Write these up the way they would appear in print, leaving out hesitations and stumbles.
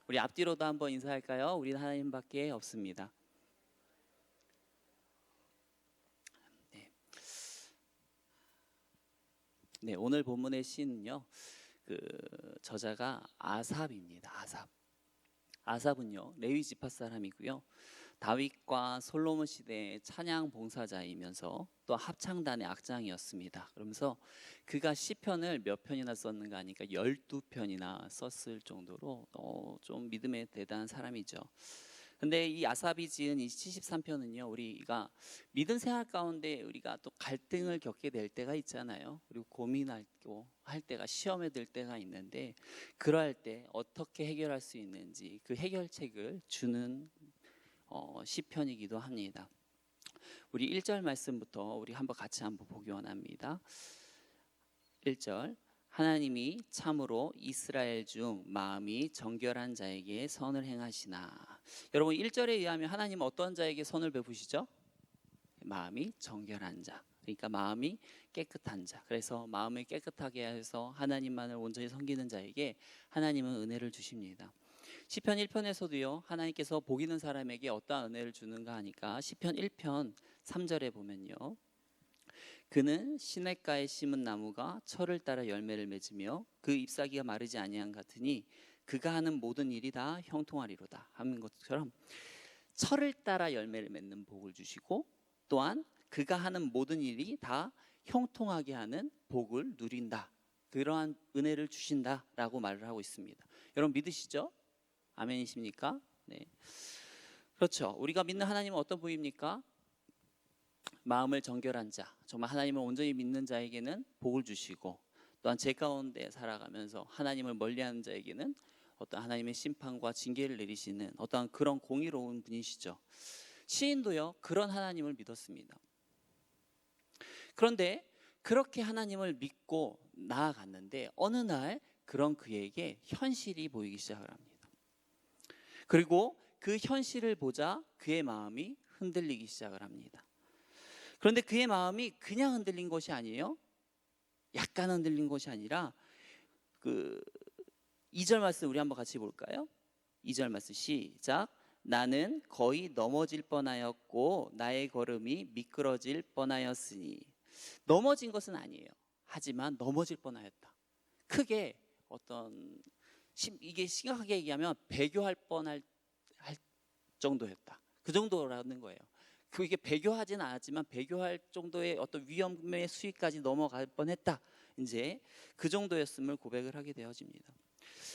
우리 앞뒤로도 한번 인사할까요? 우리는 하나님밖에 없습니다. 네. 네, 오늘 본문의 시는요, 저자가 아삽입니다. 아삽은요, 레위 지파 사람이고요. 다윗과 솔로몬 시대의 찬양 봉사자이면서 또 합창단의 악장이었습니다. 그러면서 그가 시편을 몇 편이나 썼는가 하니까 12편이나 썼을 정도로 좀 믿음에 대단한 사람이죠. 근데 이 아삽이 지은 이 73편은요, 우리가 믿음 생활 가운데 우리가 또 갈등을 겪게 될 때가 있잖아요. 그리고 고민하고 할 때가, 시험에 들 때가 있는데, 그럴 때 어떻게 해결할 수 있는지 그 해결책을 주는 시편이기도 합니다. 우리 1절 말씀부터 우리 같이 한번 보기 원합니다. 1절, 하나님이 참으로 이스라엘 중 마음이 정결한 자에게 선을 행하시나. 여러분, 1절에 의하면 하나님은 어떤 자에게 선을 베푸시죠? 마음이 정결한 자, 그러니까 마음이 깨끗한 자. 그래서 마음을 깨끗하게 해서 하나님만을 온전히 섬기는 자에게 하나님은 은혜를 주십니다. 시편 1편에서도요, 하나님께서 복 있는 사람에게 어떠한 은혜를 주는가 하니까 시편 1편 3절에 보면요, 그는 시냇가에 심은 나무가 철을 따라 열매를 맺으며 그 잎사귀가 마르지 아니한 같으니 그가 하는 모든 일이 다 형통하리로다 하는 것처럼, 철을 따라 열매를 맺는 복을 주시고, 또한 그가 하는 모든 일이 다 형통하게 하는 복을 누린다, 그러한 은혜를 주신다라고 말을 하고 있습니다. 여러분 믿으시죠? 아멘이십니까? 네. 그렇죠. 우리가 믿는 하나님은 어떤 분입니까? 마음을 정결한 자, 정말 하나님을 온전히 믿는 자에게는 복을 주시고, 또한 제 가운데 살아가면서 하나님을 멀리하는 자에게는 어떤 하나님의 심판과 징계를 내리시는 어떤 그런 공의로운 분이시죠. 시인도요, 그런 하나님을 믿었습니다. 그런데 그렇게 하나님을 믿고 나아갔는데 어느 날 그런 그에게 현실이 보이기 시작을 합니다. 그리고 그 현실을 보자 그의 마음이 흔들리기 시작을 합니다. 그런데 그의 마음이 그냥 흔들린 것이 아니에요. 약간 흔들린 것이 아니라 2절 말씀 우리 한번 같이 볼까요? 2절 말씀 시작. 나는 거의 넘어질 뻔하였고 나의 걸음이 미끄러질 뻔하였으니. 넘어진 것은 아니에요. 하지만 넘어질 뻔하였다. 크게 이게 심각하게 얘기하면 배교할 뻔할 정도였다. 그 정도라는 거예요. 그게 배교하지는 않았지만 배교할 정도의 어떤 위험의 수위까지 넘어갈 뻔했다. 이제 그 정도였음을 고백을 하게 되어집니다.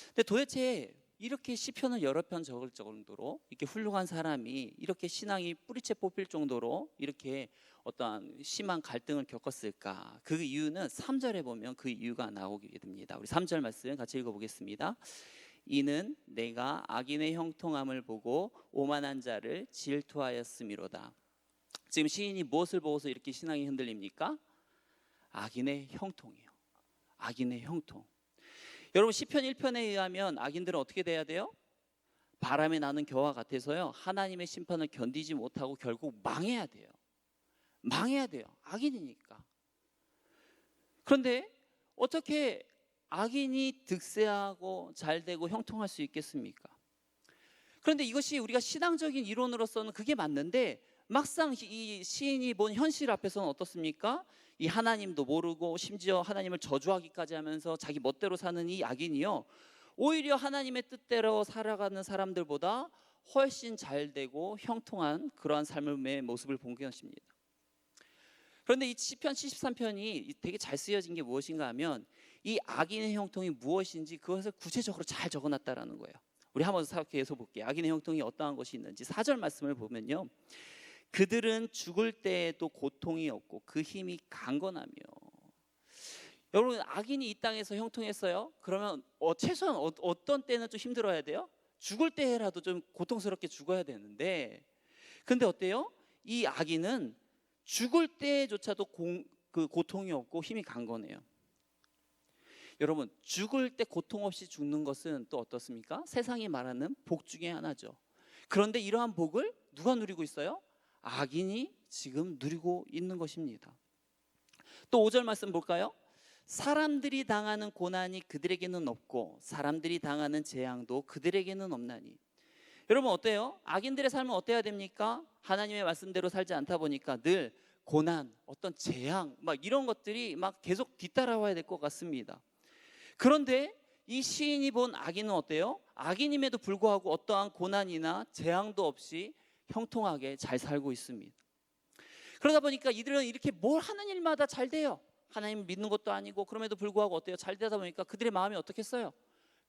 근데 도대체 이렇게 시편을 여러 편 적을 정도로 이렇게 훌륭한 사람이 이렇게 신앙이 뿌리채 뽑힐 정도로 이렇게 어떠한 심한 갈등을 겪었을까? 그 이유는 3절에 보면 그 이유가 나오게 됩니다. 우리 3절 말씀 같이 읽어보겠습니다. 이는 내가 악인의 형통함을 보고 오만한 자를 질투하였음이로다. 지금 시인이 무엇을 보고서 이렇게 신앙이 흔들립니까? 악인의 형통이에요. 악인의 형통. 여러분, 시편 1편에 의하면 악인들은 어떻게 돼야 돼요? 바람에 나는 겨와 같아서요, 하나님의 심판을 견디지 못하고 결국 망해야 돼요. 망해야 돼요. 악인이니까. 그런데 어떻게 악인이 득세하고 잘되고 형통할 수 있겠습니까? 그런데 이것이 우리가 신앙적인 이론으로서는 그게 맞는데, 막상 이 시인이 본 현실 앞에서는 어떻습니까? 이 하나님도 모르고 심지어 하나님을 저주하기까지 하면서 자기 멋대로 사는 이 악인이요, 오히려 하나님의 뜻대로 살아가는 사람들보다 훨씬 잘되고 형통한 그러한 삶의 모습을 본 것입니다. 그런데 이 시편 73편이 되게 잘 쓰여진 게 무엇인가 하면 이 악인의 형통이 무엇인지 그것을 구체적으로 잘 적어놨다라는 거예요. 우리 한번 계속 볼게요. 악인의 형통이 어떠한 것이 있는지. 4절 말씀을 보면요, 그들은 죽을 때에도 고통이 없고 그 힘이 강건하며. 여러분, 악인이 이 땅에서 형통했어요? 그러면 최소한 어떤 때는 좀 힘들어야 돼요? 죽을 때라도 좀 고통스럽게 죽어야 되는데, 근데 어때요? 이 악인은 죽을 때조차도 고통이 없고 힘이 강건해요. 여러분, 죽을 때 고통 없이 죽는 것은 또 어떻습니까? 세상이 말하는 복 중에 하나죠. 그런데 이러한 복을 누가 누리고 있어요? 악인이 지금 누리고 있는 것입니다. 또 5절 말씀 볼까요? 사람들이 당하는 고난이 그들에게는 없고 사람들이 당하는 재앙도 그들에게는 없나니. 여러분 어때요? 악인들의 삶은 어때야 됩니까? 하나님의 말씀대로 살지 않다 보니까 늘 고난, 어떤 재앙 막 이런 것들이 막 계속 뒤따라와야 될 것 같습니다. 그런데 이 시인이 본 악인은 어때요? 악인임에도 불구하고 어떠한 고난이나 재앙도 없이 형통하게 잘 살고 있습니다. 그러다 보니까 이들은 이렇게 뭘 하는 일마다 잘 돼요. 하나님 믿는 것도 아니고 그럼에도 불구하고 어때요? 잘 되다 보니까 그들의 마음이 어떻겠어요?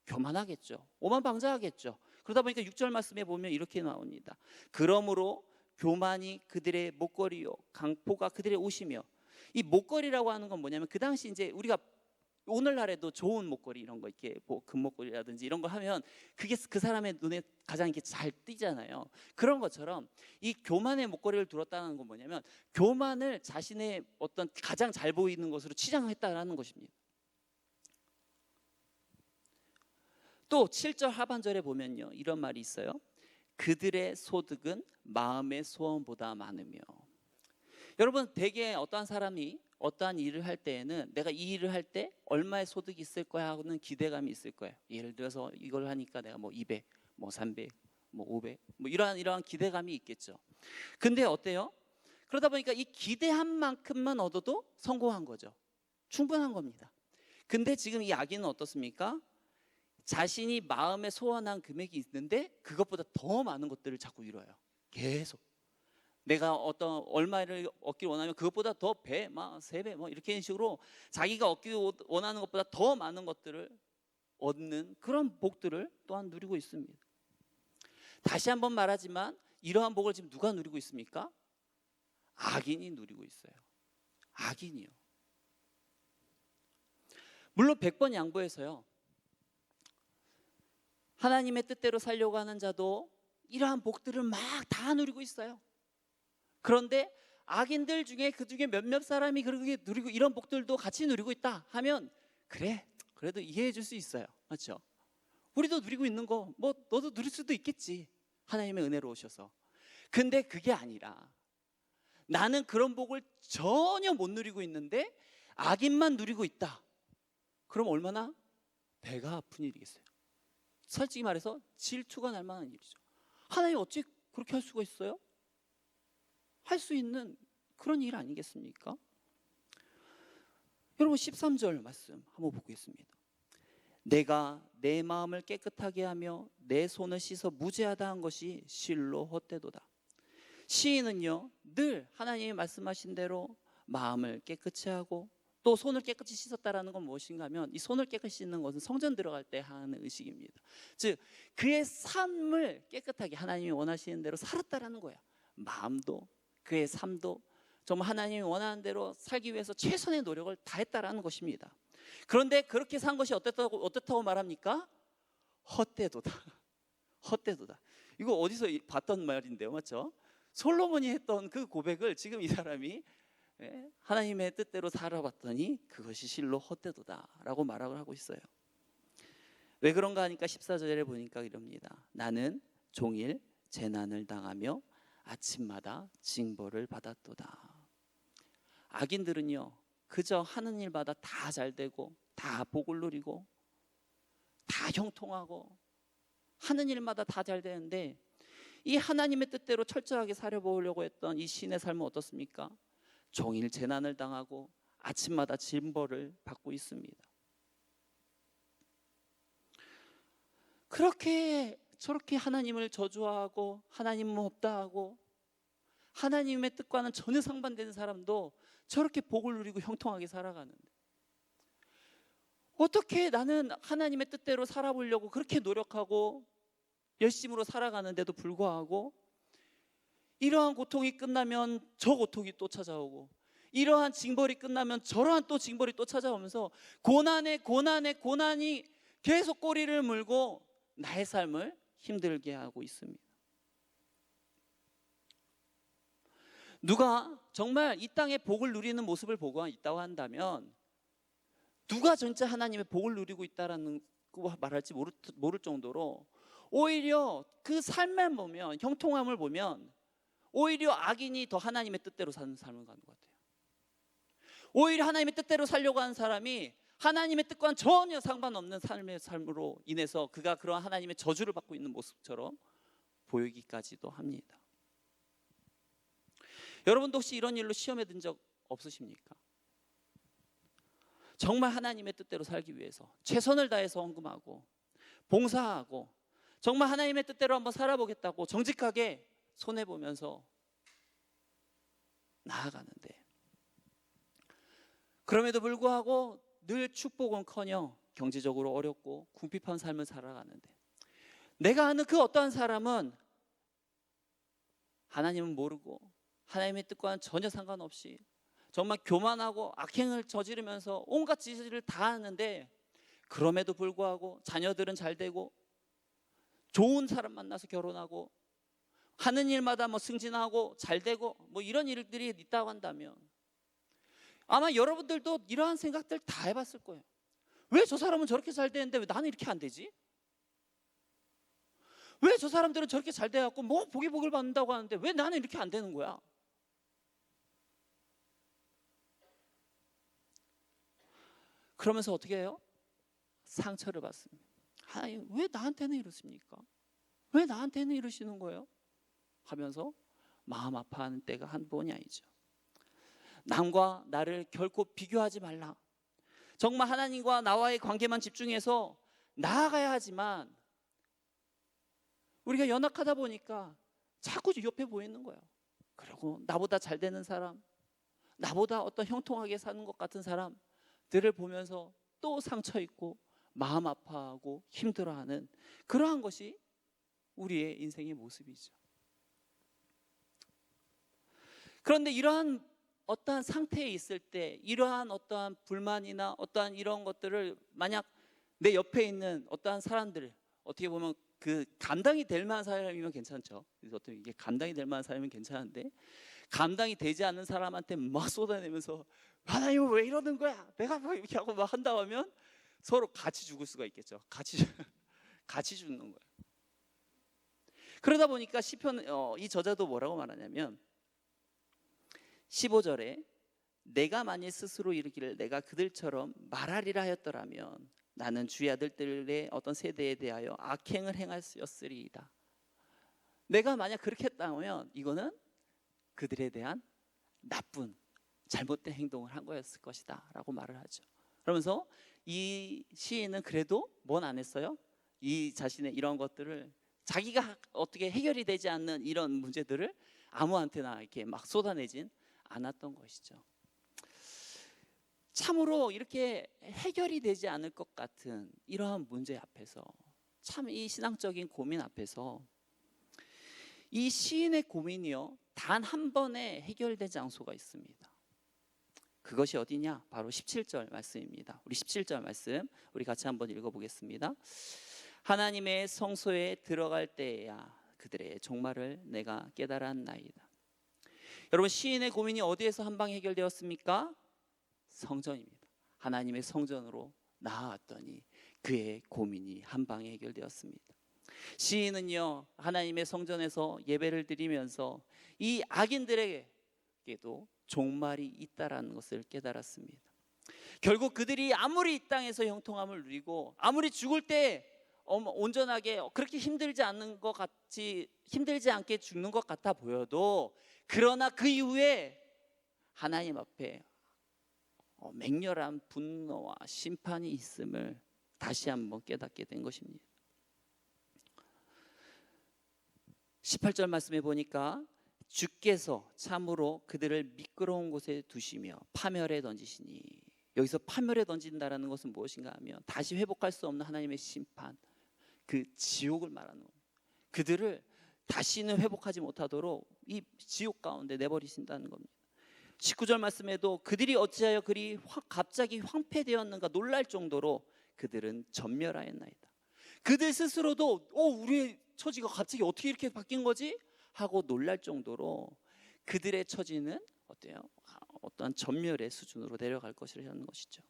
교만하겠죠. 오만방자하겠죠. 그러다 보니까 6절 말씀에 보면 이렇게 나옵니다. 그러므로 교만이 그들의 목걸이요 강포가 그들의 옷이며. 이 목걸이라고 하는 건 뭐냐면 그 당시 이제 우리가 오늘날에도 좋은 목걸이 이런 거 이렇게 뭐 금목걸이라든지 이런 거 하면 그게 그 사람의 눈에 가장 이렇게 잘 띄잖아요. 그런 것처럼 이 교만의 목걸이를 둘었다는 건 뭐냐면 교만을 자신의 어떤 가장 잘 보이는 것으로 치장했다라는 것입니다. 또 7절 하반절에 보면요 이런 말이 있어요. 그들의 소득은 마음의 소원보다 많으며. 여러분 대개 어떠한 사람이 어떠한 일을 할 때에는 내가 이 일을 할 때 얼마의 소득이 있을 거야 하고는 기대감이 있을 거예요. 예를 들어서 이걸 하니까 내가 뭐 200, 뭐 300, 뭐 500, 뭐 이러한 기대감이 있겠죠. 근데 어때요? 그러다 보니까 이 기대한 만큼만 얻어도 성공한 거죠. 충분한 겁니다. 근데 지금 이 악인은 어떻습니까? 자신이 마음에 소원한 금액이 있는데 그것보다 더 많은 것들을 자꾸 이뤄요. 계속. 내가 어떤 얼마를 얻기를 원하면 그것보다 더 배, 막 3배 뭐 이렇게 식으로 자기가 얻기 원하는 것보다 더 많은 것들을 얻는 그런 복들을 또한 누리고 있습니다. 다시 한번 말하지만 이러한 복을 지금 누가 누리고 있습니까? 악인이 누리고 있어요. 악인이요. 물론 100번 양보해서요 하나님의 뜻대로 살려고 하는 자도 이러한 복들을 막 다 누리고 있어요. 그런데 악인들 중에 그 중에 몇몇 사람이 그렇게 누리고 이런 복들도 같이 누리고 있다 하면 그래 그래도 이해해 줄 수 있어요. 맞죠? 우리도 누리고 있는 거 뭐 너도 누릴 수도 있겠지. 하나님의 은혜로 오셔서. 근데 그게 아니라 나는 그런 복을 전혀 못 누리고 있는데 악인만 누리고 있다. 그럼 얼마나 배가 아픈 일이겠어요. 솔직히 말해서 질투가 날 만한 일이죠. 하나님 어찌 그렇게 할 수가 있어요? 할 수 있는 그런 일 아니겠습니까? 여러분 13절 말씀 한번 보겠습니다. 내가 내 마음을 깨끗하게 하며 내 손을 씻어 무죄하다 한 것이 실로 헛되도다. 시인은요 늘 하나님이 말씀하신 대로 마음을 깨끗이 하고 또 손을 깨끗이 씻었다라는 건 무엇인가 하면 이 손을 깨끗이 씻는 것은 성전 들어갈 때 하는 의식입니다. 즉 그의 삶을 깨끗하게 하나님이 원하시는 대로 살았다라는 거야. 마음도 그의 삶도 정말 하나님이 원하는 대로 살기 위해서 최선의 노력을 다했다라는 것입니다. 그런데 그렇게 산 것이 어떻다고 말합니까? 헛되도다. 헛되도다. 이거 어디서 봤던 말인데요, 맞죠? 솔로몬이 했던 그 고백을 지금 이 사람이 하나님의 뜻대로 살아봤더니 그것이 실로 헛되도다라고 말을 하고 있어요. 왜 그런가 하니까 14절에 보니까 이럽니다. 나는 종일 재난을 당하며 아침마다 징벌을 받았도다. 악인들은요 그저 하는 일마다 다 잘되고 다 복을 누리고 다 형통하고 하는 일마다 다 잘되는데 이 하나님의 뜻대로 철저하게 살아보려고 했던 이 시인의 삶은 어떻습니까? 종일 재난을 당하고 아침마다 징벌을 받고 있습니다. 그렇게 저렇게 하나님을 저주하고 하나님은 없다 하고 하나님의 뜻과는 전혀 상반되는 사람도 저렇게 복을 누리고 형통하게 살아가는데 어떻게 나는 하나님의 뜻대로 살아보려고 그렇게 노력하고 열심으로 살아가는데도 불구하고 이러한 고통이 끝나면 저 고통이 또 찾아오고 이러한 징벌이 끝나면 저러한 또 징벌이 또 찾아오면서 고난이 계속 꼬리를 물고 나의 삶을 힘들게 하고 있습니다. 누가 정말 이 땅에 복을 누리는 모습을 보고 있다고 한다면 누가 진짜 하나님의 복을 누리고 있다라는 거 말할지 모를 정도로 오히려 그 삶을 보면 형통함을 보면 오히려 악인이 더 하나님의 뜻대로 사는 삶을 가는 것 같아요. 오히려 하나님의 뜻대로 살려고 하는 사람이 하나님의 뜻과는 전혀 상관없는 삶의 삶으로 인해서 그가 그러한 하나님의 저주를 받고 있는 모습처럼 보이기까지도 합니다. 여러분도 혹시 이런 일로 시험에 든 적 없으십니까? 정말 하나님의 뜻대로 살기 위해서 최선을 다해서 헌금하고 봉사하고 정말 하나님의 뜻대로 한번 살아보겠다고 정직하게 손해보면서 나아가는데, 그럼에도 불구하고 늘 축복은커녕 경제적으로 어렵고 궁핍한 삶을 살아가는데, 내가 아는 그 어떠한 사람은 하나님은 모르고 하나님의 뜻과는 전혀 상관없이 정말 교만하고 악행을 저지르면서 온갖 짓을 다 하는데, 그럼에도 불구하고 자녀들은 잘 되고 좋은 사람 만나서 결혼하고 하는 일마다 뭐 승진하고 잘 되고 뭐 이런 일들이 있다고 한다면, 아마 여러분들도 이러한 생각들 다 해봤을 거예요. 왜 저 사람은 저렇게 잘 되는데 왜 나는 이렇게 안 되지? 왜 저 사람들은 저렇게 잘 돼갖고 뭐 복을 받는다고 하는데 왜 나는 이렇게 안 되는 거야? 그러면서 어떻게 해요? 상처를 받습니다. 하나님, 왜 나한테는 이러십니까? 왜 나한테는 이러시는 거예요? 하면서 마음 아파하는 때가 한 번이 아니죠. 남과 나를 결코 비교하지 말라. 정말 하나님과 나와의 관계만 집중해서 나아가야 하지만 우리가 연약하다 보니까 자꾸 옆에 보이는 거예요. 그리고 나보다 잘 되는 사람, 나보다 어떤 형통하게 사는 것 같은 사람들을 보면서 또 상처 있고 마음 아파하고 힘들어하는 그러한 것이 우리의 인생의 모습이죠. 그런데 이러한 어떠한 상태에 있을 때, 이러한 어떠한 불만이나 어떠한 이런 것들을 만약 내 옆에 있는 어떠한 사람들, 어떻게 보면 그 감당이 될 만한 사람이면 괜찮죠. 어떻게 이게 감당이 될 만한 사람이면 괜찮은데, 감당이 되지 않는 사람한테 막 쏟아내면서 하나님 왜 이러는 거야? 내가 뭐 이렇게 하고 막 한다 하면 서로 같이 죽을 수가 있겠죠. 같이 죽는 거예요. 그러다 보니까 시편 이 저자도 뭐라고 말하냐면 15절에 내가 만일 스스로 이르기를 내가 그들처럼 말하리라 하였더라면 나는 주의 아들들의 어떤 세대에 대하여 악행을 행하였으리이다. 내가 만약 그렇게 했다면 이거는 그들에 대한 나쁜 잘못된 행동을 한 거였을 것이다 라고 말을 하죠. 그러면서 이 시인은 그래도 뭔 안 했어요? 이 자신의 이런 것들을 자기가 어떻게 해결이 되지 않는 이런 문제들을 아무한테나 이렇게 막 쏟아내진 않았던 것이죠. 참으로 이렇게 해결이 되지 않을 것 같은 이러한 문제 앞에서, 참 이 신앙적인 고민 앞에서 이 시인의 고민이요 단 한 번에 해결된 장소가 있습니다. 그것이 어디냐? 바로 17절 말씀입니다. 우리 17절 말씀 우리 같이 한번 읽어보겠습니다. 하나님의 성소에 들어갈 때야 그들의 종말을 내가 깨달았나이다. 여러분, 시인의 고민이 어디에서 한 방 해결되었습니까? 성전입니다. 하나님의 성전으로 나아왔더니 그의 고민이 한 방에 해결되었습니다. 시인은요 하나님의 성전에서 예배를 드리면서 이 악인들에게도 종말이 있다라는 것을 깨달았습니다. 결국 그들이 아무리 이 땅에서 형통함을 누리고 아무리 죽을 때 온전하게 그렇게 힘들지 않게 죽는 것 같아 보여도, 그러나 그 이후에 하나님 앞에 맹렬한 분노와 심판이 있음을 다시 한번 깨닫게 된 것입니다. 18절 말씀에 보니까 주께서 참으로 그들을 미끄러운 곳에 두시며 파멸에 던지시니, 여기서 파멸에 던진다라는 것은 무엇인가 하면 다시 회복할 수 없는 하나님의 심판, 그 지옥을 말하는 겁니다. 그들을 다시는 회복하지 못하도록 이 지옥 가운데 내버리신다는 겁니다. 19절 말씀에도 그들이 어찌하여 그리 갑자기 황폐되었는가 놀랄 정도로 그들은 전멸하였나이다. 그들 스스로도 우리의 처지가 갑자기 어떻게 이렇게 바뀐 거지? 하고 놀랄 정도로 그들의 처지는 어때요? 어떠한 전멸의 수준으로 내려갈 것이라는 것이죠.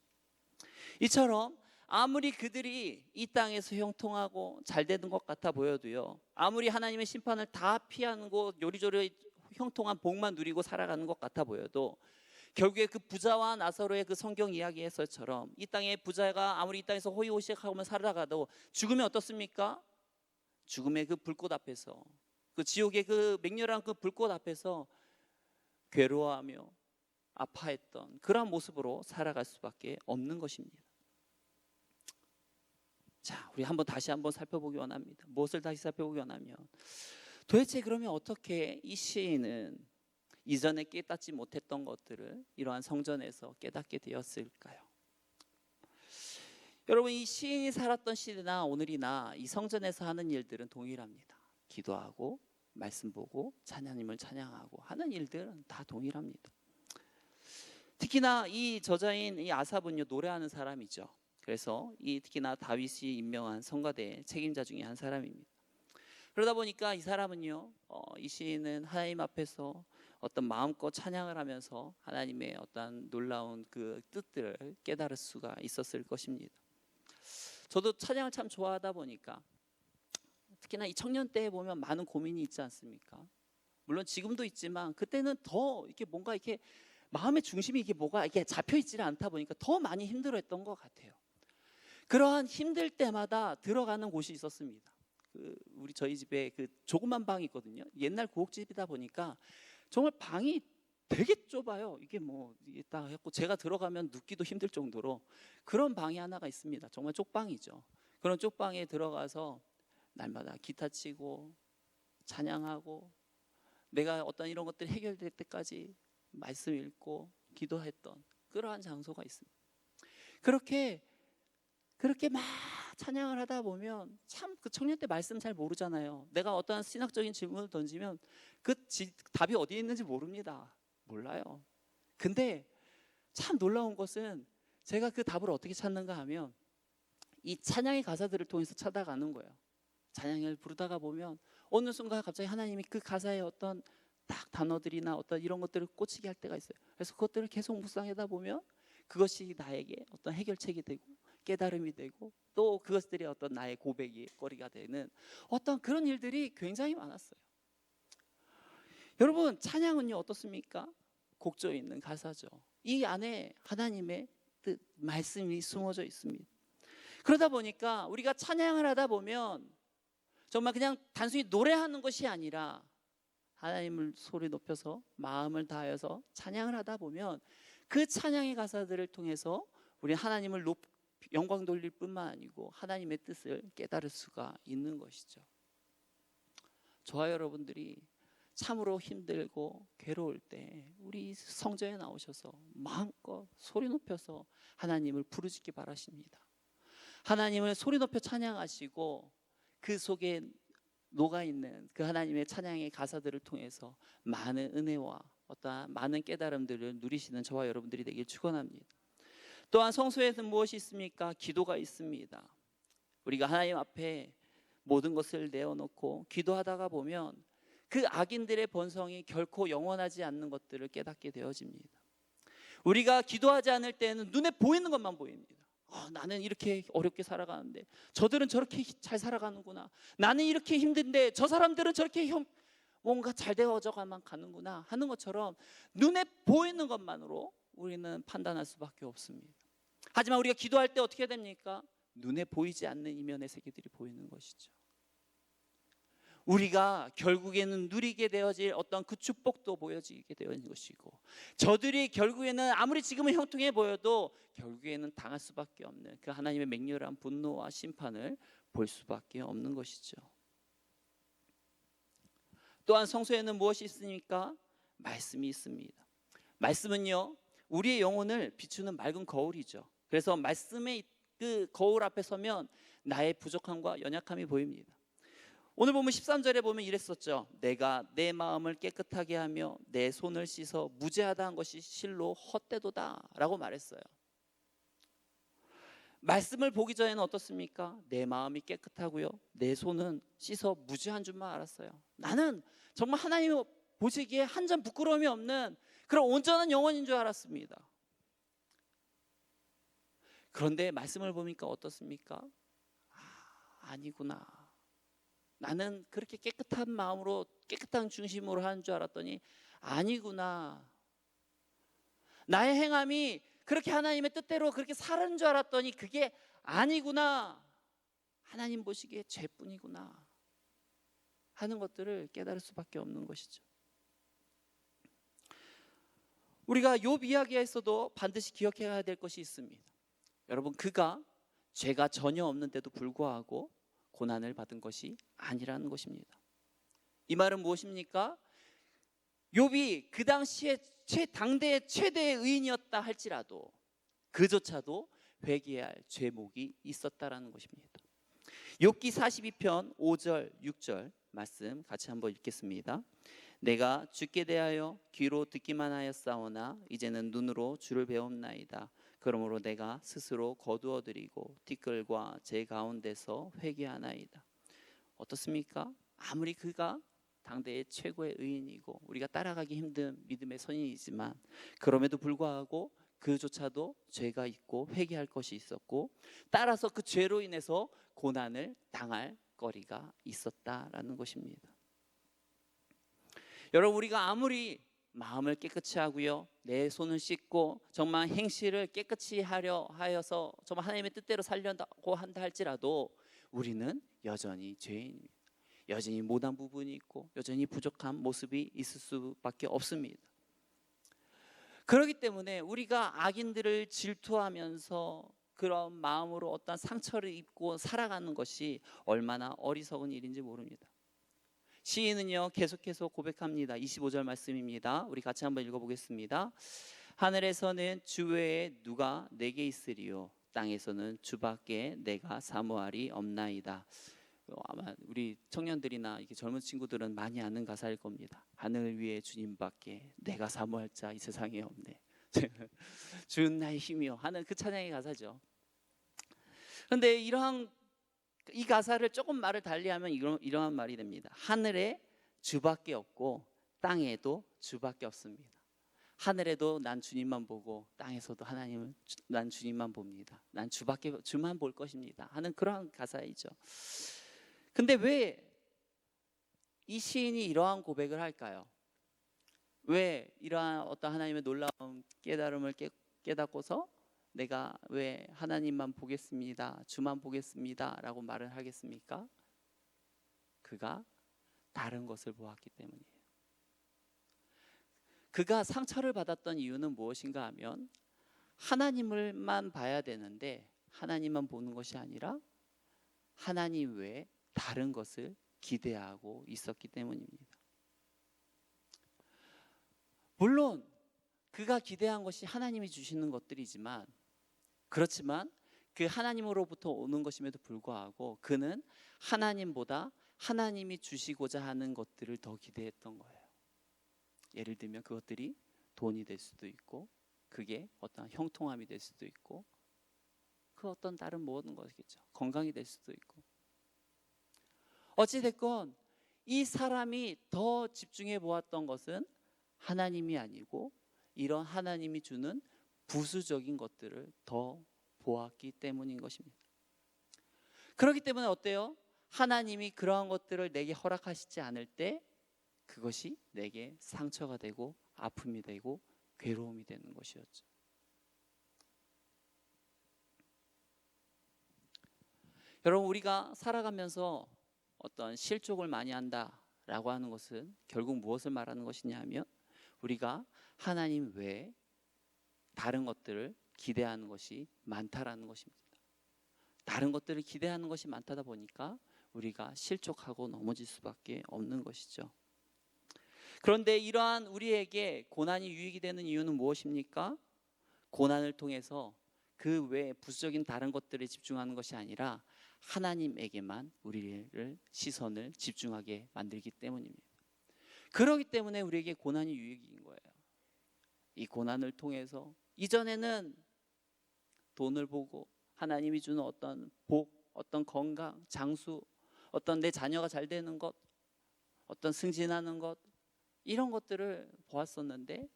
이처럼 아무리 그들이 이 땅에서 형통하고 잘 되는 것 같아 보여도요, 아무리 하나님의 심판을 다 피하는 곳 요리조리 형통한 복만 누리고 살아가는 것 같아 보여도 결국에 그 부자와 나사로의 그 성경 이야기에서처럼 이 땅의 부자가 아무리 이 땅에서 호의호식하며 살아가도 죽으면 어떻습니까? 죽음의 그 불꽃 앞에서, 그 지옥의 그 맹렬한 그 불꽃 앞에서 괴로워하며 아파했던 그러한 모습으로 살아갈 수밖에 없는 것입니다. 자, 우리 다시 한번 살펴보기 원합니다. 무엇을 다시 살펴보기 원하면, 도대체 그러면 어떻게 이 시인은 이전에 깨닫지 못했던 것들을 이러한 성전에서 깨닫게 되었을까요? 여러분, 이 시인이 살았던 시대나 오늘이나 이 성전에서 하는 일들은 동일합니다. 기도하고 말씀 보고 하나님을 찬양하고 하는 일들은 다 동일합니다. 특히나 이 저자인 이 아삽은요, 노래하는 사람이죠. 그래서 특히나 다윗이 임명한 성가대의 책임자 중에 한 사람입니다. 그러다 보니까 이 사람은요, 이 시인은 하나님 앞에서 어떤 마음껏 찬양을 하면서 하나님의 어떤 놀라운 그 뜻들을 깨달을 수가 있었을 것입니다. 저도 찬양을 참 좋아하다 보니까 특히나 이 청년 때에 보면 많은 고민이 있지 않습니까? 물론 지금도 있지만 그때는 더 이렇게 뭔가 이렇게 마음의 중심이 이게 뭐가 이게 잡혀 있지를 않다 보니까 더 많이 힘들어했던 것 같아요. 그러한 힘들 때마다 들어가는 곳이 있었습니다. 저희 집에 그 조그만 방이 있거든요. 옛날 구옥집이다 보니까 정말 방이 되게 좁아요. 이게 딱 했고 제가 들어가면 눕기도 힘들 정도로 그런 방이 하나가 있습니다. 정말 쪽방이죠. 그런 쪽방에 들어가서 날마다 기타 치고 찬양하고 내가 어떤 이런 것들이 해결될 때까지 말씀 읽고 기도했던 그러한 장소가 있습니다. 그렇게 막 찬양을 하다 보면 참 그 청년 때 말씀 잘 모르잖아요. 내가 어떠한 신학적인 질문을 던지면 답이 어디에 있는지 모릅니다. 몰라요. 근데 참 놀라운 것은 제가 그 답을 어떻게 찾는가 하면 이 찬양의 가사들을 통해서 찾아가는 거예요. 찬양을 부르다가 보면 어느 순간 갑자기 하나님이 그 가사의 어떤 딱 단어들이나 어떤 이런 것들을 꽂히게 할 때가 있어요. 그래서 그것들을 계속 묵상하다 보면 그것이 나에게 어떤 해결책이 되고 깨달음이 되고 또 그것들이 어떤 나의 고백이 거리가 되는 어떤 그런 일들이 굉장히 많았어요. 여러분, 찬양은요 어떻습니까? 곡조에 있는 가사죠. 이 안에 하나님의 뜻, 말씀이 숨어져 있습니다. 그러다 보니까 우리가 찬양을 하다 보면 정말 그냥 단순히 노래하는 것이 아니라 하나님을 소리 높여서 마음을 다하여서 찬양을 하다 보면 그 찬양의 가사들을 통해서 우리 하나님을 영광 돌릴 뿐만 아니고 하나님의 뜻을 깨달을 수가 있는 것이죠. 저와 여러분들이 참으로 힘들고 괴로울 때 우리 성전에 나오셔서 마음껏 소리 높여서 하나님을 부르짖기 바라십니다. 하나님을 소리 높여 찬양하시고 그 속에 녹아있는 그 하나님의 찬양의 가사들을 통해서 많은 은혜와 어떠한 많은 깨달음들을 누리시는 저와 여러분들이 되길 축원합니다. 또한 성소에는 무엇이 있습니까? 기도가 있습니다. 우리가 하나님 앞에 모든 것을 내어놓고 기도하다가 보면 그 악인들의 본성이 결코 영원하지 않는 것들을 깨닫게 되어집니다. 우리가 기도하지 않을 때는 눈에 보이는 것만 보입니다. 나는 이렇게 어렵게 살아가는데 저들은 저렇게 잘 살아가는구나. 나는 이렇게 힘든데 저 사람들은 저렇게 뭔가 잘 되어져가만 가는구나 하는 것처럼 눈에 보이는 것만으로 우리는 판단할 수밖에 없습니다. 하지만 우리가 기도할 때 어떻게 됩니까? 눈에 보이지 않는 이면의 세계들이 보이는 것이죠. 우리가 결국에는 누리게 되어질 어떤 그 축복도 보여지게 되는 것이고 저들이 결국에는 아무리 지금은 형통해 보여도 결국에는 당할 수밖에 없는 그 하나님의 맹렬한 분노와 심판을 볼 수밖에 없는 것이죠. 또한 성소에는 무엇이 있습니까? 말씀이 있습니다. 말씀은요 우리의 영혼을 비추는 맑은 거울이죠. 그래서 말씀의 그 거울 앞에 서면 나의 부족함과 연약함이 보입니다. 오늘 보면 13절에 보면 이랬었죠. 내가 내 마음을 깨끗하게 하며 내 손을 씻어 무죄하다 한 것이 실로 헛되도다 라고 말했어요. 말씀을 보기 전에는 어떻습니까? 내 마음이 깨끗하고요 내 손은 씻어 무죄한 줄만 알았어요. 나는 정말 하나님 보시기에 한 점 부끄러움이 없는 그런 온전한 영혼인 줄 알았습니다. 그런데 말씀을 보니까 어떻습니까? 아니구나. 나는 그렇게 깨끗한 마음으로 깨끗한 중심으로 하는 줄 알았더니 아니구나. 나의 행함이 그렇게 하나님의 뜻대로 그렇게 사는 줄 알았더니 그게 아니구나. 하나님 보시기에 죄뿐이구나 하는 것들을 깨달을 수밖에 없는 것이죠. 우리가 욥 이야기에서도 반드시 기억해야 될 것이 있습니다. 여러분, 그가 죄가 전혀 없는데도 불구하고 고난을 받은 것이 아니라는 것입니다. 이 말은 무엇입니까? 욥이 그 당시에 당대의 최대의 의인이었다 할지라도 그조차도 회개해야 할 죄목이 있었다라는 것입니다. 욥기 42편 5절 6절 말씀 같이 한번 읽겠습니다. 내가 주께 대하여 귀로 듣기만 하였사오나 이제는 눈으로 주를 배웠나이다. 그러므로 내가 스스로 거두어드리고 티끌과 제 가운데서 회개하나이다. 어떻습니까? 아무리 그가 당대의 최고의 의인이고 우리가 따라가기 힘든 믿음의 선인이지만 그럼에도 불구하고 그조차도 죄가 있고 회개할 것이 있었고 따라서 그 죄로 인해서 고난을 당할 거리가 있었다라는 것입니다. 여러분, 우리가 아무리 마음을 깨끗이 하고요, 내 손을 씻고 정말 행실을 깨끗이 하려 하여서 정말 하나님의 뜻대로 살려고 한다 할지라도 우리는 여전히 죄인입니다. 여전히 못한 부분이 있고 여전히 부족한 모습이 있을 수밖에 없습니다. 그렇기 때문에 우리가 악인들을 질투하면서 그런 마음으로 어떤 상처를 입고 살아가는 것이 얼마나 어리석은 일인지 모릅니다. 시인은요 계속해서 고백합니다. 25절 말씀입니다. 우리 같이 한번 읽어보겠습니다. 하늘에서는 주 외에 누가 내게 있으리요 땅에서는 주밖에 내가 사모하리 없나이다. 아마 우리 청년들이나 이렇게 젊은 친구들은 많이 아는 가사일 겁니다. 하늘 위에 주님밖에 내가 사모할 자 이 세상에 없네. 주는 나의 힘이요 하는 그 찬양의 가사죠. 그런데 이 가사를 조금 말을 달리하면 이러한 말이 됩니다. 하늘에 주밖에 없고 땅에도 주밖에 없습니다. 하늘에도 난 주님만 보고 땅에서도 하나님은 난 주님만 봅니다. 난 주만 볼 것입니다 하는 그러한 가사이죠. 근데 왜 이 시인이 이러한 고백을 할까요? 왜 이러한 어떤 하나님의 놀라운 깨달음을 깨닫고서 내가 왜 하나님만 보겠습니다, 주만 보겠습니다 라고 말을 하겠습니까? 그가 다른 것을 보았기 때문이에요. 그가 상처를 받았던 이유는 무엇인가 하면 하나님을만 봐야 되는데 하나님만 보는 것이 아니라 하나님 외에 다른 것을 기대하고 있었기 때문입니다. 물론 그가 기대한 것이 하나님이 주시는 것들이지만 그렇지만 그 하나님으로부터 오는 것임에도 불구하고 그는 하나님보다 하나님이 주시고자 하는 것들을 더 기대했던 거예요. 예를 들면 그것들이 돈이 될 수도 있고 그게 어떤 형통함이 될 수도 있고 그 어떤 다른 모든 것이겠죠. 건강이 될 수도 있고 어찌됐건 이 사람이 더 집중해 보았던 것은 하나님이 아니고 이런 하나님이 주는 부수적인 것들을 더 보았기 때문인 것입니다. 그렇기 때문에 어때요? 하나님이 그러한 것들을 내게 허락하시지 않을 때 그것이 내게 상처가 되고 아픔이 되고 괴로움이 되는 것이었죠. 여러분, 우리가 살아가면서 어떤 실족을 많이 한다라고 하는 것은 결국 무엇을 말하는 것이냐 하면 우리가 하나님 외에 다른 것들을 기대하는 것이 많다라는 것입니다. 다른 것들을 기대하는 것이 많다 보니까 우리가 실족하고 넘어질 수밖에 없는 것이죠. 그런데 이러한 우리에게 고난이 유익이 되는 이유는 무엇입니까? 고난을 통해서 그 외에 부수적인 다른 것들에 집중하는 것이 아니라 하나님에게만 우리를 시선을 집중하게 만들기 때문입니다. 그렇기 때문에 우리에게 고난이 유익인 거예요. 이 고난을 통해서 이전에는 돈을 보고 하나님이 주는 어떤 복, 어떤 건강, 장수, 어떤 내 자녀가 잘 되는 것, 어떤 승진하는 것 이런 것들을 보았었는데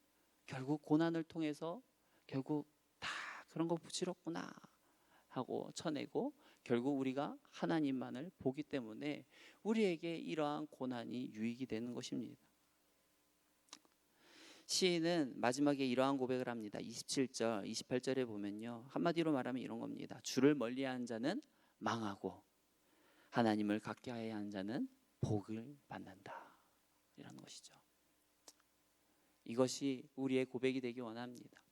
결국 고난을 통해서 결국 다 그런 거 부질없구나 하고 쳐내고 결국 우리가 하나님만을 보기 때문에 우리에게 이러한 고난이 유익이 되는 것입니다. 시인은 마지막에 이러한 고백을 합니다. 27절, 28절에 보면요. 한마디로 말하면 이런 겁니다. 주를 멀리하는 자는 망하고 하나님을 가까이하는 자는 복을 받는다. 이런 것이죠. 이것이 우리의 고백이 되기 원합니다.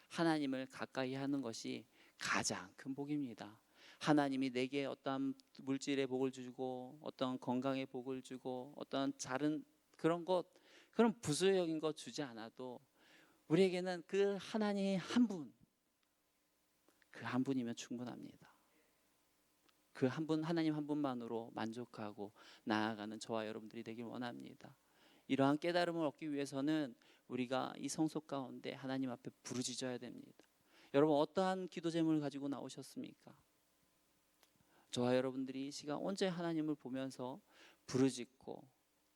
하나님을 가까이 하는 것이 가장 큰 복입니다. 하나님이 내게 어떤 물질의 복을 주고 어떤 건강의 복을 주고 어떤 다른 그런 부수적인 것 주지 않아도 우리에게는 그 하나님 한 분, 그 한 분이면 충분합니다. 그 한 분, 하나님 한 분만으로 만족하고 나아가는 저와 여러분들이 되길 원합니다. 이러한 깨달음을 얻기 위해서는 우리가 이 성소 가운데 하나님 앞에 부르짖어야 됩니다. 여러분 어떠한 기도 제목을 가지고 나오셨습니까? 저와 여러분들이 이 시간 온전히 하나님을 보면서 부르짖고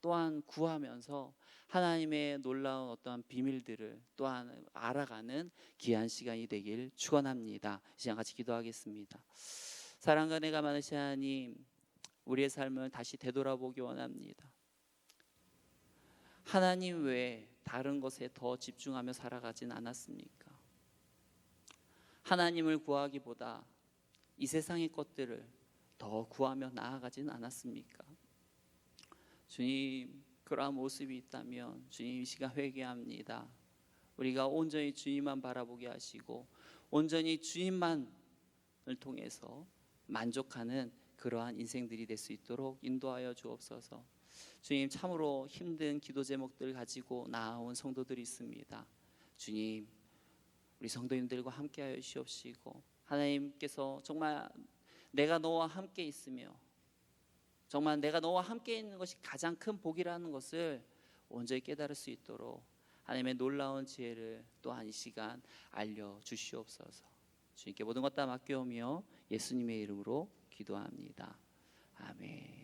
또한 구하면서 하나님의 놀라운 어떠한 비밀들을 또한 알아가는 귀한 시간이 되길 축원합니다. 이 시간 같이 기도하겠습니다. 사랑과 은혜가 많으신 하나님, 우리의 삶을 다시 되돌아보기 원합니다. 하나님 외에 다른 것에 더 집중하며 살아가진 않았습니까? 하나님을 구하기보다 이 세상의 것들을 더 구하며 나아가진 않았습니까? 주님, 그러한 모습이 있다면 주님 이 시간 회개합니다. 우리가 온전히 주님만 바라보게 하시고 온전히 주님만을 통해서 만족하는 그러한 인생들이 될 수 있도록 인도하여 주옵소서. 주님, 참으로 힘든 기도 제목들 가지고 나아온 성도들이 있습니다. 주님, 우리 성도님들과 함께하여 주시옵시고 하나님께서 정말 내가 너와 함께 있으며 정말 내가 너와 함께 있는 것이 가장 큰 복이라는 것을 온전히 깨달을 수 있도록 하나님의 놀라운 지혜를 또한 이 시간 알려주시옵소서. 주님께 모든 것 다 맡겨오며 예수님의 이름으로 기도합니다. 아멘.